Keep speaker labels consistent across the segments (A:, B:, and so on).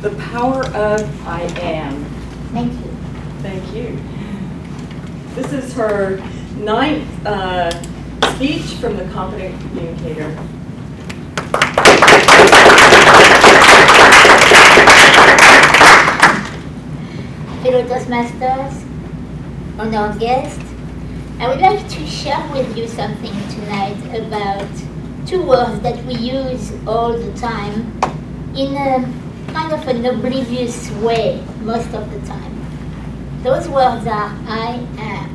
A: The Power of I Am.
B: Thank you.
A: Thank you. This is her 9th speech from the Confident Communicator.
B: Fellow Toastmasters, honored guests, I would like to share with you something tonight about 2 words that we use all the time in a kind of an oblivious way most of the time. Those words are I am.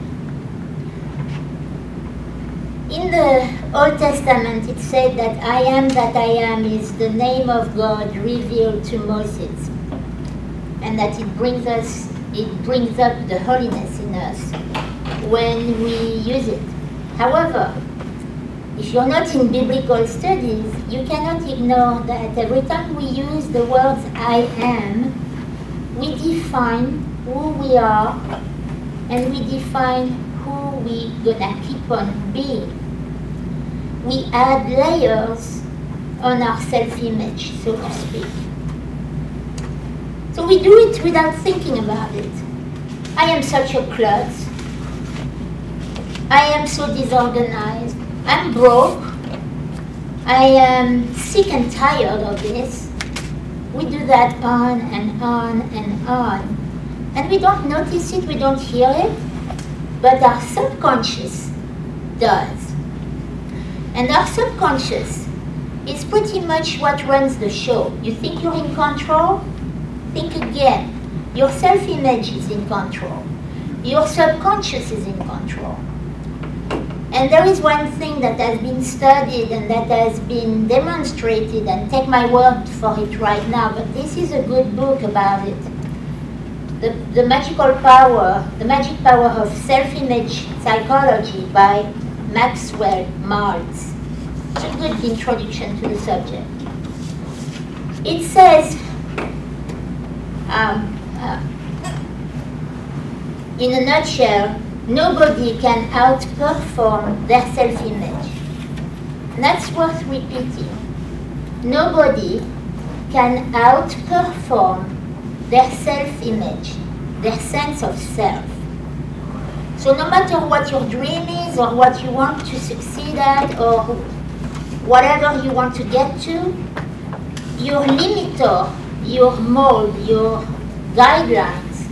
B: In the Old Testament it said that I am is the name of God revealed to Moses, and that it brings up the holiness in us when we use it. However, if you're not in biblical studies, you cannot ignore that every time we use the words I am, we define who we are and we define who we gonna keep on being. We add layers on our self-image, so to speak. So we do it without thinking about it. I am such a klutz. I am so disorganized. I'm broke. I am sick and tired of this. We do that on and on and on. And we don't notice it, we don't hear it, but our subconscious does. And our subconscious is pretty much what runs the show. You think you're in control? Think again. Your self-image is in control. Your subconscious is in control. And there is one thing that has been studied and that has been demonstrated, and take my word for it right now, but this is a good book about it. The magic power of self-image psychology by Maxwell Maltz. It's a good introduction to the subject. It says, in a nutshell, nobody can outperform their self-image. That's worth repeating. Nobody can outperform their self-image, their sense of self. So no matter what your dream is or what you want to succeed at or whatever you want to get to, your limiter, your mold, your guidelines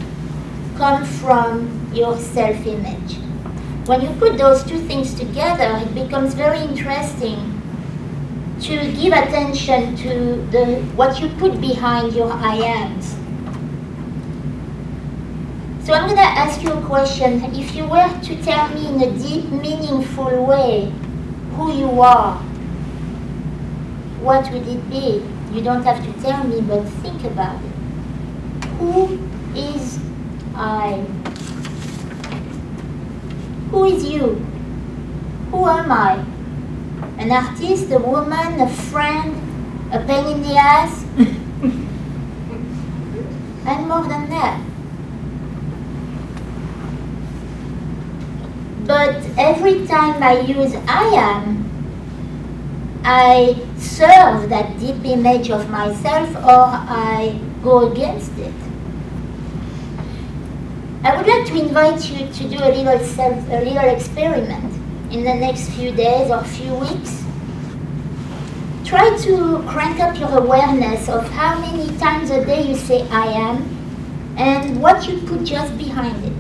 B: come from your self-image. When you put those 2 things together, it becomes very interesting to give attention to what you put behind your I ams. So I'm going to ask you a question. If you were to tell me in a deep, meaningful way who you are, what would it be? You don't have to tell me, but think about it. Who is I? Who is you? Who am I? An artist, a woman, a friend, a pain in the ass? I'm more than that. But every time I use I am, I serve that deep image of myself or I go against it. I would like to invite you to do a little experiment in the next few days or few weeks. Try to crank up your awareness of how many times a day you say I am and what you put just behind it.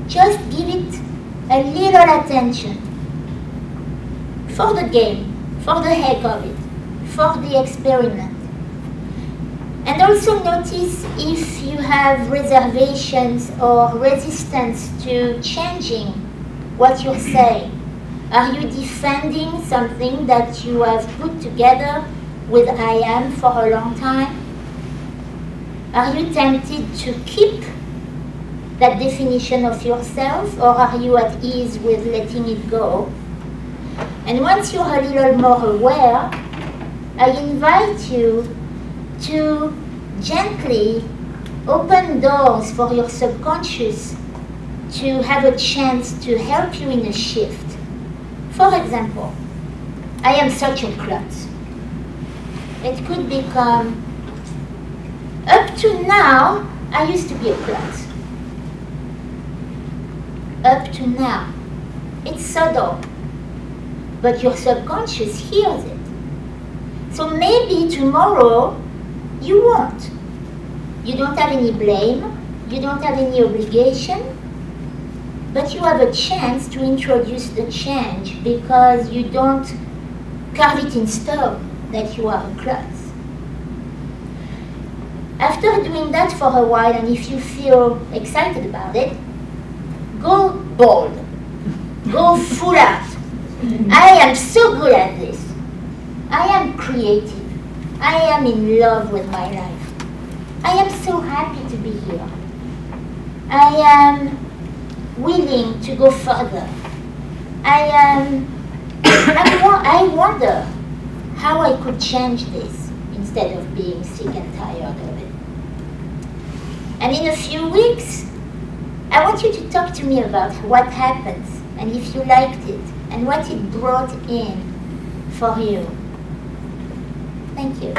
B: Just give it a little attention for the game, for the heck of it, for the experiment. And also notice if you have reservations or resistance to changing what you're saying. Are you defending something that you have put together with I am for a long time? Are you tempted to keep that definition of yourself, or are you at ease with letting it go? And once you're a little more aware, I invite you to gently open doors for your subconscious to have a chance to help you in a shift. For example, I am such a klutz. It could become Up to now, I used to be a klutz. Up to now. It's subtle, but your subconscious hears it. So maybe tomorrow, you won't. You don't have any blame, you don't have any obligation, but you have a chance to introduce the change because you don't carve it in stone that you are a klutz. After doing that for a while, and if you feel excited about it, go bold. Go full out. I am so good at this. I am creative. I am in love with my life. I am so happy to be here. I am willing to go further. I wonder how I could change this instead of being sick and tired of it. And in a few weeks, I want you to talk to me about what happens and if you liked it and what it brought in for you. Thank you.